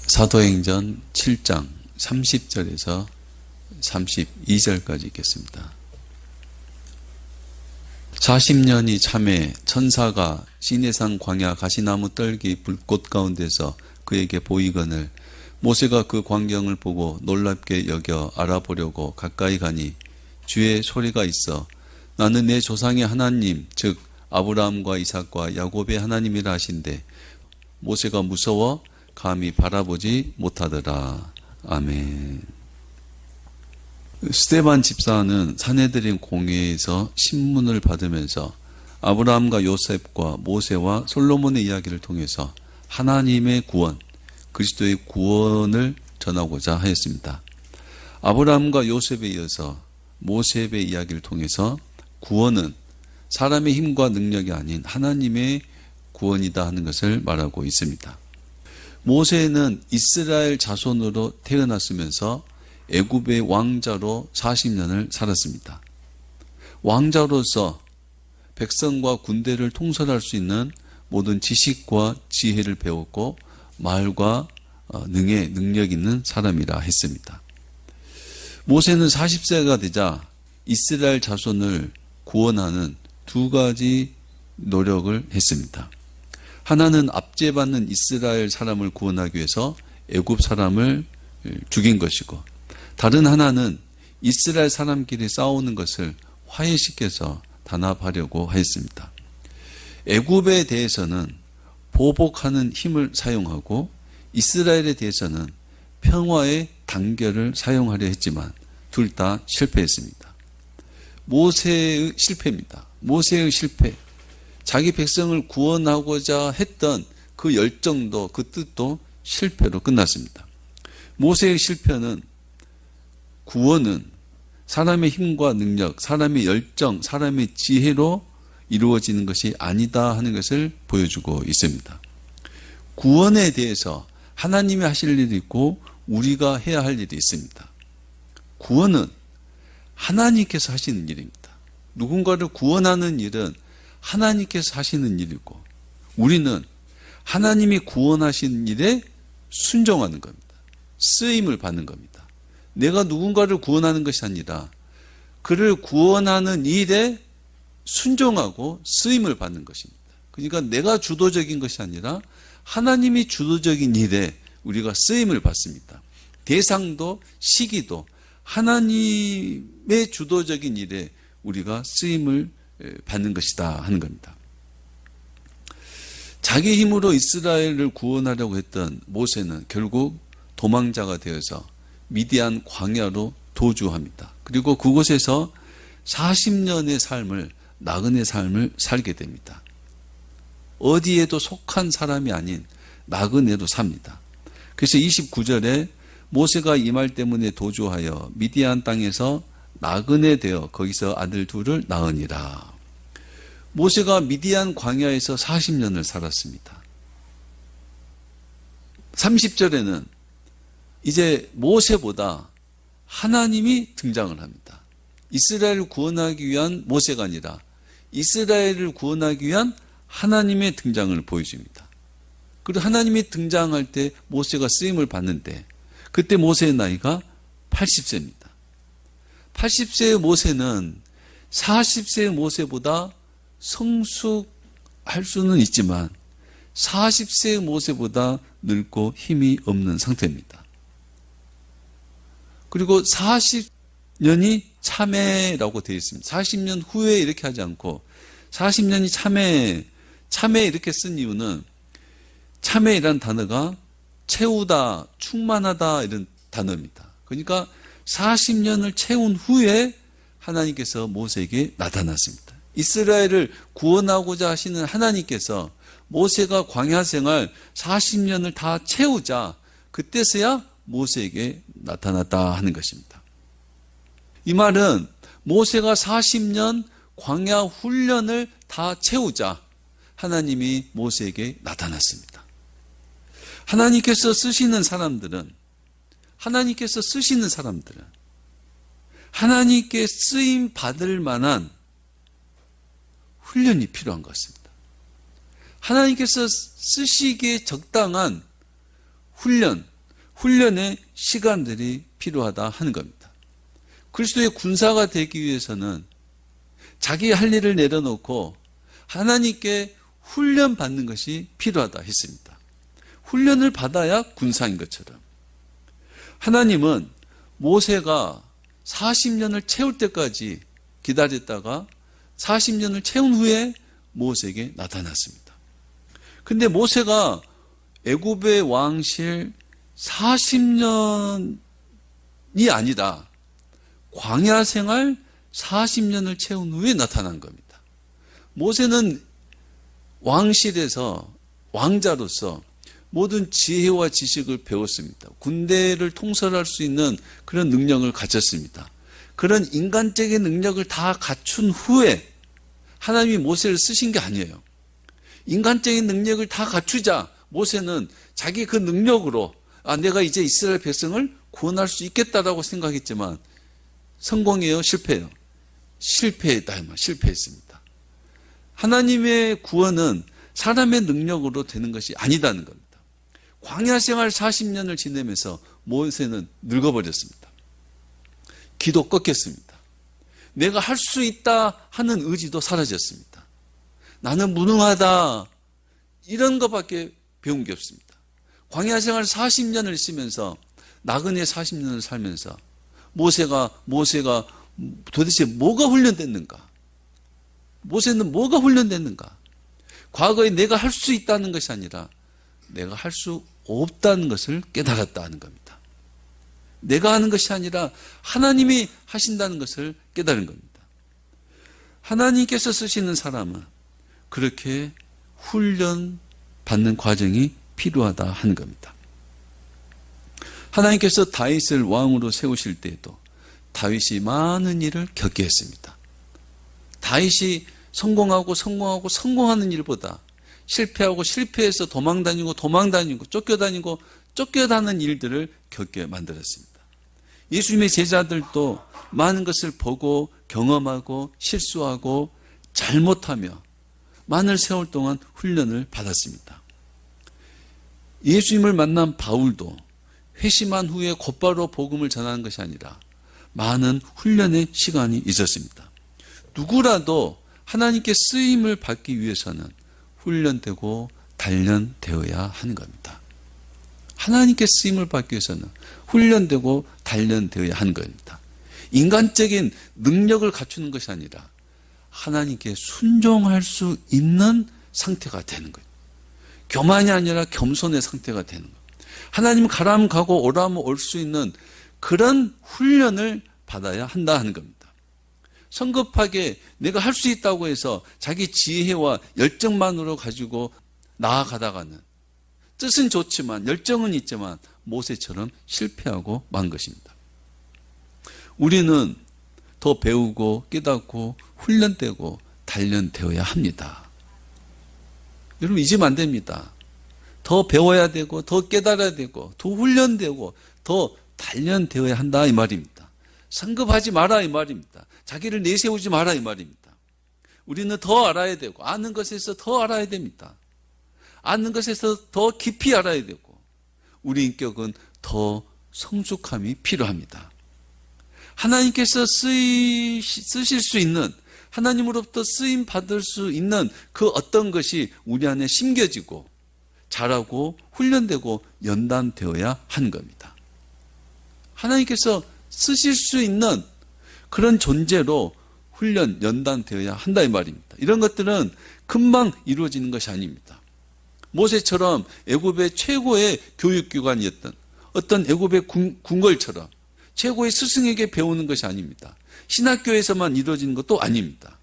사도행전 7장 30절에서 32절까지 읽겠습니다. 40년이 참에 천사가 시내산 광야 가시나무 떨기 불꽃 가운데서 그에게 보이거늘 모세가 그 광경을 보고 놀랍게 여겨 알아보려고 가까이 가니 주의 소리가 있어 나는 내 조상의 하나님 즉 아브라함과 이삭과 야곱의 하나님이라 하신대 모세가 무서워 감히 바라보지 못하더라. 아멘. 스데반 집사는 산헤드린 공회에서 신문을 받으면서 아브라함과 요셉과 모세와 솔로몬의 이야기를 통해서 하나님의 구원, 그리스도의 구원을 전하고자 하였습니다. 아브라함과 요셉에 이어서 모세의 이야기를 통해서 구원은 사람의 힘과 능력이 아닌 하나님의 구원이다 하는 것을 말하고 있습니다. 모세는 이스라엘 자손으로 태어났으면서 애굽의 왕자로 40년을 살았습니다. 왕자로서 백성과 군대를 통솔할 수 있는 모든 지식과 지혜를 배웠고 말과 능에 능력 있는 사람이라 했습니다. 모세는 40세가 되자 이스라엘 자손을 구원하는 두 가지 노력을 했습니다. 하나는 압제받는 이스라엘 사람을 구원하기 위해서 애굽 사람을 죽인 것이고 다른 하나는 이스라엘 사람끼리 싸우는 것을 화해시켜서 단합하려고 하였습니다. 애굽에 대해서는 보복하는 힘을 사용하고 이스라엘에 대해서는 평화의 단결을 사용하려 했지만 둘 다 실패했습니다. 모세의 실패입니다. 모세의 실패. 자기 백성을 구원하고자 했던 그 열정도 그 뜻도 실패로 끝났습니다. 모세의 실패는 구원은 사람의 힘과 능력, 사람의 열정, 사람의 지혜로 이루어지는 것이 아니다 하는 것을 보여주고 있습니다. 구원에 대해서 하나님이 하실 일이 있고 우리가 해야 할 일이 있습니다. 구원은 하나님께서 하시는 일입니다. 누군가를 구원하는 일은 하나님께서 하시는 일이고 우리는 하나님이 구원하신 일에 순종하는 겁니다. 쓰임을 받는 겁니다. 내가 누군가를 구원하는 것이 아니라 그를 구원하는 일에 순종하고 쓰임을 받는 것입니다. 그러니까 내가 주도적인 것이 아니라 하나님이 주도적인 일에 우리가 쓰임을 받습니다. 대상도 시기도 하나님의 주도적인 일에 우리가 쓰임을 받는 것이다 하는 겁니다. 자기 힘으로 이스라엘을 구원하려고 했던 모세는 결국 도망자가 되어서 미디안 광야로 도주합니다. 그리고 그곳에서 40년의 삶을 나그네 삶을 살게 됩니다. 어디에도 속한 사람이 아닌 나그네로 삽니다. 그래서 29절에 모세가 이 말 때문에 도주하여 미디안 땅에서 나그네 되어 거기서 아들 둘을 낳으니라. 모세가 미디안 광야에서 40년을 살았습니다. 30절에는 이제 모세보다 하나님이 등장을 합니다. 이스라엘을 구원하기 위한 모세가 아니라 이스라엘을 구원하기 위한 하나님의 등장을 보여줍니다. 그리고 하나님이 등장할 때 모세가 쓰임을 받는데 그때 모세의 나이가 80세입니다. 80세의 모세는 40세의 모세보다 성숙할 수는 있지만 40세의 모세보다 늙고 힘이 없는 상태입니다. 그리고 40년이 참회라고 되어 있습니다. 40년 후에 이렇게 하지 않고 40년이 참회 이렇게 쓴 이유는 참회이라는 단어가 채우다, 충만하다 이런 단어입니다. 그러니까 40년을 채운 후에 하나님께서 모세에게 나타났습니다. 이스라엘을 구원하고자 하시는 하나님께서 모세가 광야 생활 40년을 다 채우자 그때서야 모세에게 나타났다 하는 것입니다. 이 말은 모세가 40년 광야 훈련을 다 채우자 하나님이 모세에게 나타났습니다. 하나님께서 쓰시는 사람들은 하나님께 쓰임 받을 만한 훈련이 필요한 것입니다. 하나님께서 쓰시기에 적당한 훈련, 훈련의 시간들이 필요하다 하는 겁니다. 그리스도의 군사가 되기 위해서는 자기 할 일을 내려놓고 하나님께 훈련받는 것이 필요하다 했습니다. 훈련을 받아야 군사인 것처럼 하나님은 모세가 40년을 채울 때까지 기다렸다가 40년을 채운 후에 모세에게 나타났습니다. 근데 모세가 애굽의 왕실 40년이 아니라 광야 생활 40년을 채운 후에 나타난 겁니다. 모세는 왕실에서 왕자로서 모든 지혜와 지식을 배웠습니다. 군대를 통솔할 수 있는 그런 능력을 가졌습니다. 그런 인간적인 능력을 다 갖춘 후에 하나님이 모세를 쓰신 게 아니에요. 인간적인 능력을 다 갖추자 모세는 자기 그 능력으로 내가 이제 이스라엘 백성을 구원할 수 있겠다라고 생각했지만 성공해요? 실패해요? 실패했다. 실패했습니다. 하나님의 구원은 사람의 능력으로 되는 것이 아니다는 겁니다. 광야 생활 40년을 지내면서 모세는 늙어버렸습니다. 기도 꺾였습니다. 내가 할 수 있다 하는 의지도 사라졌습니다. 나는 무능하다 이런 것밖에 배운 게 없습니다. 광야 생활 40년을 있으면서 나그네 40년을 살면서 모세가 도대체 뭐가 훈련됐는가? 모세는 뭐가 훈련됐는가? 과거에 내가 할 수 있다는 것이 아니라 내가 할 수 없다는 것을 깨달았다는 겁니다. 내가 하는 것이 아니라 하나님이 하신다는 것을 깨달은 겁니다. 하나님께서 쓰시는 사람은 그렇게 훈련받는 과정이 필요하다 하는 겁니다. 하나님께서 다윗을 왕으로 세우실 때에도 다윗이 많은 일을 겪게 했습니다. 다윗이 성공하는 일보다 실패하고 실패해서 도망다니고 쫓겨다니는 일들을 겪게 만들었습니다. 예수님의 제자들도 많은 것을 보고 경험하고 실수하고 잘못하며 많은 세월 동안 훈련을 받았습니다. 예수님을 만난 바울도 회심한 후에 곧바로 복음을 전하는 것이 아니라 많은 훈련의 시간이 있었습니다. 누구라도 하나님께 쓰임을 받기 위해서는 훈련되고 단련되어야 하는 겁니다. 하나님께 쓰임을 받기 위해서는 훈련되고 단련되어야 하는 겁니다. 인간적인 능력을 갖추는 것이 아니라 하나님께 순종할 수 있는 상태가 되는 거예요. 교만이 아니라 겸손의 상태가 되는 거예요. 하나님 가라면 가고 오라면 올 수 있는 그런 훈련을 받아야 한다 하는 겁니다. 성급하게 내가 할 수 있다고 해서 자기 지혜와 열정만으로 가지고 나아가다가는 뜻은 좋지만 열정은 있지만 모세처럼 실패하고 만 것입니다. 우리는 더 배우고 깨닫고 훈련되고 단련되어야 합니다. 여러분 잊으면 안 됩니다. 더 배워야 되고 더 깨달아야 되고 더 훈련되고 더 단련되어야 한다 이 말입니다. 성급하지 마라 이 말입니다. 자기를 내세우지 마라 이 말입니다. 우리는 더 알아야 되고 아는 것에서 더 알아야 됩니다. 아는 것에서 더 깊이 알아야 되고 우리 인격은 더 성숙함이 필요합니다. 하나님께서 쓰실 수 있는 하나님으로부터 쓰임 받을 수 있는 그 어떤 것이 우리 안에 심겨지고 자라고 훈련되고 연단되어야 하는 겁니다. 하나님께서 쓰실 수 있는 그런 존재로 훈련, 연단되어야 한다 이 말입니다. 이런 것들은 금방 이루어지는 것이 아닙니다. 모세처럼 애굽의 최고의 교육기관이었던 어떤 애굽의 궁궐처럼 최고의 스승에게 배우는 것이 아닙니다. 신학교에서만 이루어지는 것도 아닙니다.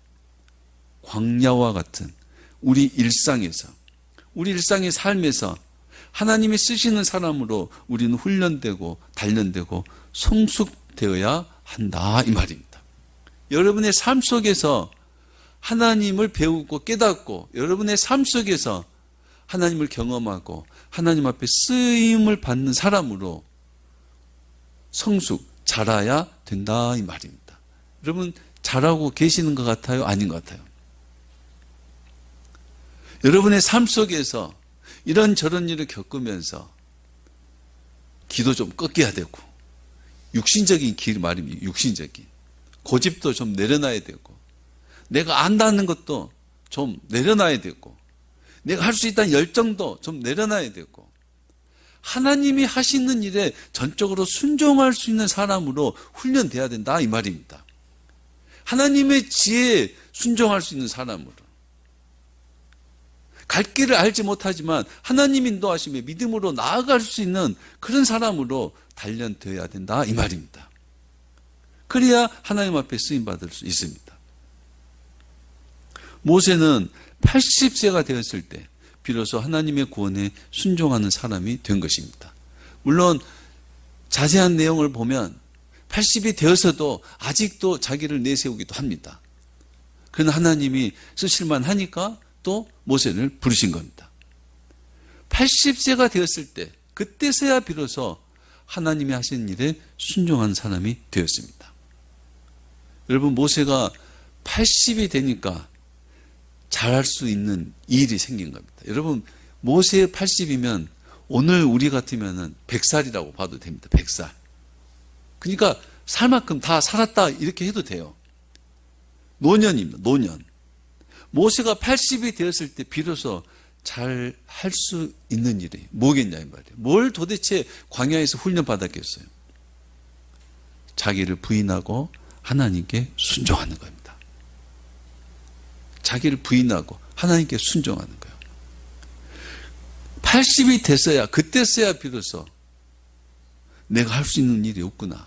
광야와 같은 우리 일상에서 우리 일상의 삶에서 하나님이 쓰시는 사람으로 우리는 훈련되고 단련되고 성숙되어야 한다 이 말입니다. 여러분의 삶 속에서 하나님을 배우고 깨닫고 여러분의 삶 속에서 하나님을 경험하고 하나님 앞에 쓰임을 받는 사람으로 성숙, 자라야 된다 이 말입니다. 여러분 잘하고 계시는 것 같아요? 아닌 것 같아요? 여러분의 삶 속에서 이런저런 일을 겪으면서 기도 좀 꺾여야 되고, 육신적인 길 말입니다. 육신적인 고집도 좀 내려놔야 되고, 내가 안다는 것도 좀 내려놔야 되고, 내가 할 수 있다는 열정도 좀 내려놔야 되고, 하나님이 하시는 일에 전적으로 순종할 수 있는 사람으로 훈련돼야 된다 이 말입니다. 하나님의 지혜에 순종할 수 있는 사람으로, 갈 길을 알지 못하지만 하나님 인도하심에 믿음으로 나아갈 수 있는 그런 사람으로 단련되어야 된다 이 말입니다. 그래야 하나님 앞에 쓰임받을 수 있습니다. 모세는 80세가 되었을 때 비로소 하나님의 구원에 순종하는 사람이 된 것입니다. 물론 자세한 내용을 보면 80이 되어서도 아직도 자기를 내세우기도 합니다. 그러나 하나님이 쓰실만 하니까 또 모세를 부르신 겁니다. 80세가 되었을 때 그때서야 비로소 하나님이 하신 일에 순종한 사람이 되었습니다. 여러분, 모세가 80이 되니까 잘할 수 있는 일이 생긴 겁니다. 여러분, 모세 80이면 오늘 우리 같으면 100살이라고 봐도 됩니다. 100살. 그러니까 살 만큼 다 살았다 이렇게 해도 돼요. 노년입니다. 노년. 모세가 80이 되었을 때 비로소 잘 할 수 있는 일이 뭐겠냐 이 말이에요. 뭘 도대체 광야에서 훈련받았겠어요? 자기를 부인하고 하나님께 순종하는 겁니다. 자기를 부인하고 하나님께 순종하는 거예요. 80이 됐어야, 그때서야 비로소 내가 할 수 있는 일이 없구나,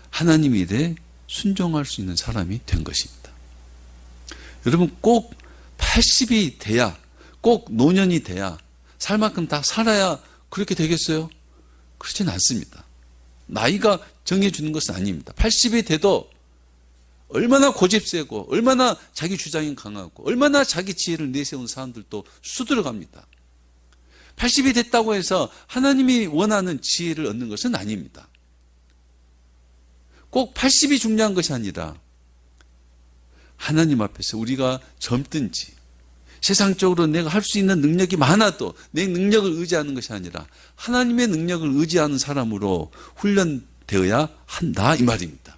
하나님 일에 순종할 수 있는 사람이 된 것입니다. 여러분, 꼭 80이 돼야, 꼭 노년이 돼야, 살 만큼 다 살아야 그렇게 되겠어요? 그렇지는 않습니다. 나이가 정해주는 것은 아닙니다. 80이 돼도 얼마나 고집세고, 얼마나 자기 주장이 강하고, 얼마나 자기 지혜를 내세운 사람들도 수두룩합니다. 80이 됐다고 해서 하나님이 원하는 지혜를 얻는 것은 아닙니다. 꼭 80이 중요한 것이 아니라 하나님 앞에서 우리가 젊든지 세상적으로 내가 할 수 있는 능력이 많아도 내 능력을 의지하는 것이 아니라 하나님의 능력을 의지하는 사람으로 훈련되어야 한다 이 말입니다.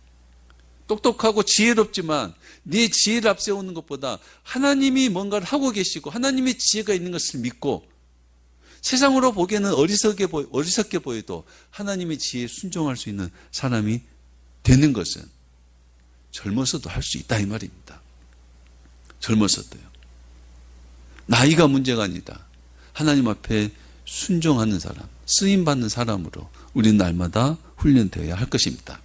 똑똑하고 지혜롭지만 네 지혜를 앞세우는 것보다 하나님이 뭔가를 하고 계시고 하나님의 지혜가 있는 것을 믿고, 세상으로 보기에는 어리석게 보여도 하나님의 지혜에 순종할 수 있는 사람이 되는 것은 젊어서도 할 수 있다 이 말입니다. 젊어서도요. 나이가 문제가 아니다. 하나님 앞에 순종하는 사람, 쓰임받는 사람으로 우리는 날마다 훈련되어야 할 것입니다.